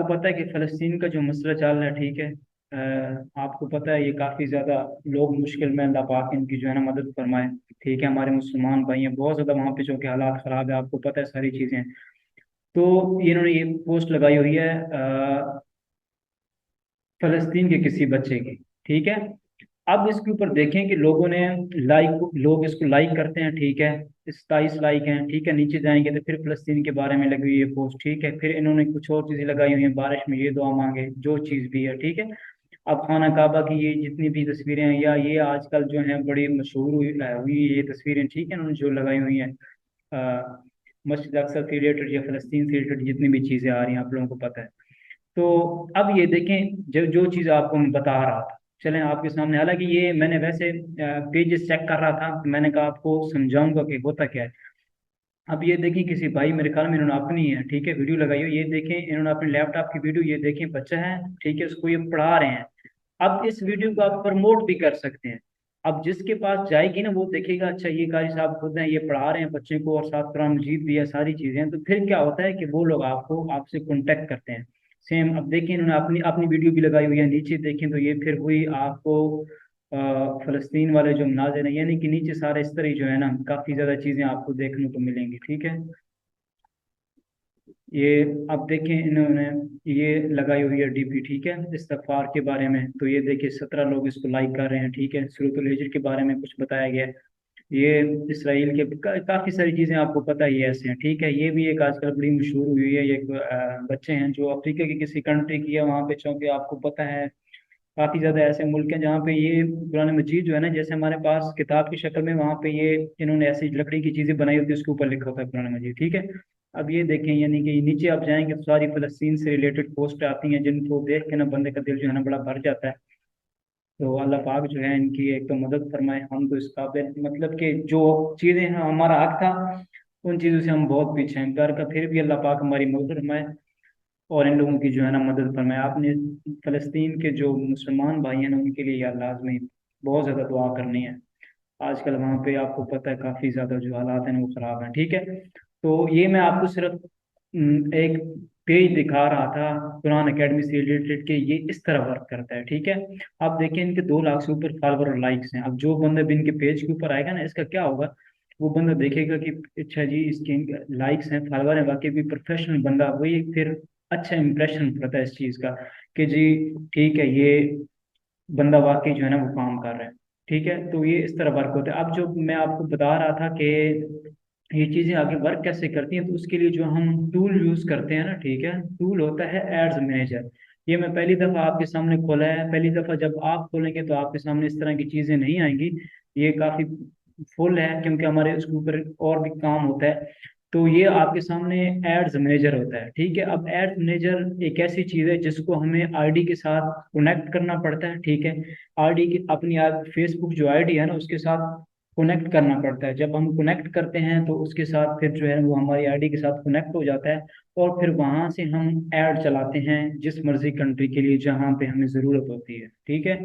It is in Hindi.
आपको पता है कि फ़लस्तीन का जो मसला चल रहा है, ठीक है। आपको पता है ये काफ़ी ज़्यादा लोग मुश्किल में, अल्लाह पाक इनकी जो है ना मदद फरमाए। ठीक है, हमारे मुसलमान भाई हैं बहुत ज़्यादा वहाँ पे, जो कि हालात ख़राब है, आपको पता है सारी चीज़ें। तो इन्होंने ये पोस्ट लगाई हुई है फ़लस्तीन के किसी बच्चे की। ठीक है, अब इसके ऊपर देखें कि लोगों ने लोग इसको लाइक करते हैं, ठीक है। 27 लाइक हैं, ठीक है। नीचे जाएंगे तो फिर फ़लस्तीन के बारे में लगी हुई है पोस्ट, ठीक है। फिर इन्होंने कुछ और चीज़ें लगाई हुई हैं, बारिश में ये दुआ मांगे, जो चीज़ भी है, ठीक है। अब खाना काबा की ये जितनी भी तस्वीरें हैं, या ये आजकल जो हैं बड़ी मशहूर हुई ये तस्वीरें, ठीक है, उन्होंने जो लगाई हुई हैं मस्जिद अक्सा से रिलेटेड या फ़लस्तीन से रिलेटेड जितनी भी चीज़ें आ रही हैं, आप लोगों को पता है। तो अब ये देखें, जो जो चीज़ आपको मैं बता रहा था, चलें आपके सामने। हालांकि ये मैंने वैसे पेजेस चेक कर रहा था, मैंने कहा आपको समझाऊंगा कि होता क्या है। अब ये देखें, किसी भाई मेरे ख्याल में इन्होंने अपनी है, ठीक है, वीडियो लगाई हो, ये देखें इन्होंने अपने लैपटॉप की वीडियो, ये देखें बच्चा है, ठीक है, उसको ये पढ़ा रहे हैं। अब इस वीडियो को आप प्रमोट भी कर सकते हैं। अब जिसके पास जाएगी ना वो देखेगा, अच्छा ये कारी साहब खुद हैं, ये पढ़ा रहे हैं बच्चे को, और साथ कुरान मजीद भी है, सारी चीजें हैं। तो फिर क्या होता है कि वो लोग आपको आपसे कांटेक्ट करते हैं। सेम अब देखें, इन्होंने अपनी अपनी वीडियो भी लगाई हुई है, नीचे देखें तो ये फिर हुई आपको फलस्तीन वाले जो मनाजिर हैं, यानी कि नीचे सारे इस तरह ही जो है ना काफी ज्यादा चीजें आपको देखने को मिलेंगी, ठीक है। ये अब देखें, इन्होंने ये लगाई हुई है डीपी, ठीक है, इस्तगफार के बारे में। तो ये देखिए 17 लोग इसको लाइक कर रहे हैं, ठीक है। सूरतुल हिजर के बारे में कुछ बताया गया है। ये इसराइल के काफी सारी चीजें आपको पता ही है ऐसे हैं, ठीक है। ये भी एक आजकल बड़ी मशहूर हुई है, ये एक बच्चे हैं जो अफ्रीका की किसी कंट्री की है, वहाँ पे चूंकि आपको पता है काफी ज्यादा ऐसे मुल्क हैं जहाँ पे ये कुरान मजीद जो है ना, जैसे हमारे पास किताब की शक्ल में, वहाँ पे ये इन्होंने ऐसी लकड़ी की चीजें बनाई होती है, उसके ऊपर लिखा होता है कुरान मजीद, ठीक है। अब ये देखें, यानी कि नीचे आप जाएंगे तो सारी फलस्तीन से रिलेटेड पोस्ट आती हैं, जिनको देख के ना बंदे का दिल जो है ना बड़ा भर जाता है। तो अल्लाह पाक जो है इनकी एक तो मदद फरमाए। हम तो इस काबिल, मतलब कि जो चीज़ें हैं हमारा हक था, उन चीज़ों से हम बहुत पीछे हैं घर का, फिर भी अल्लाह पाक हमारी मदद फरमाए और इन लोगों की जो है ना मदद फरमाए। आपने फ़लस्तीन के जो मुसलमान भाई हैं ना, उनके लिए यार लाजमी बहुत ज़्यादा दुआ करनी है। आजकल वहाँ पे आपको पता है काफ़ी ज़्यादा जो हालात हैं वो ख़राब हैं, ठीक है। तो ये मैं आपको सिर्फ एक पेज दिखा रहा था कुरान एकेडमी से रिलेटेड के, ये इस तरह वर्क करता है, ठीक है। आप देखें इनके 2 लाख से ऊपर फॉलोवर और लाइक्स हैं। अब जो बंदा भी इनके पेज के ऊपर आएगा ना, इसका क्या होगा, वो बंदा देखेगा कि अच्छा जी इसके लाइक्स हैं, फॉलोवर हैं, बाकी भी प्रोफेशनल बंदा, वही फिर अच्छा इंप्रेशन पड़ता है इस चीज़ का कि जी ठीक है, ये बंदा वाकई जो है ना वो काम कर रहा है, ठीक है। तो ये इस तरह वर्क होता है। अब जो मैं आपको बता रहा था कि ये चीज़ें आगे वर्क कैसे करती हैं, तो उसके लिए जो हम टूल यूज़ करते हैं ना, ठीक है, टूल होता है एड्स मैनेजर। ये मैं पहली दफ़ा आपके सामने खोला है, पहली दफ़ा जब आप खोलेंगे तो आपके सामने इस तरह की चीज़ें नहीं आएंगी। ये काफ़ी फुल है, क्योंकि हमारे उसके ऊपर और भी काम होता है। तो ये आपके सामने एड्स मैनेजर होता है, ठीक है। अब एड्स मैनेजर एक ऐसी चीज़ है जिसको हमें आईडी के साथ कनेक्ट करना पड़ता है, ठीक है। आईडी की अपनी फेसबुक जो आईडी है ना उसके साथ कनेक्ट करना पड़ता है। जब हम कनेक्ट करते हैं तो उसके साथ फिर जो है वो हमारी आईडी के साथ कनेक्ट हो जाता है, और फिर वहां से हम ऐड चलाते हैं जिस मर्जी कंट्री के लिए जहां पे हमें ज़रूरत होती है, ठीक है।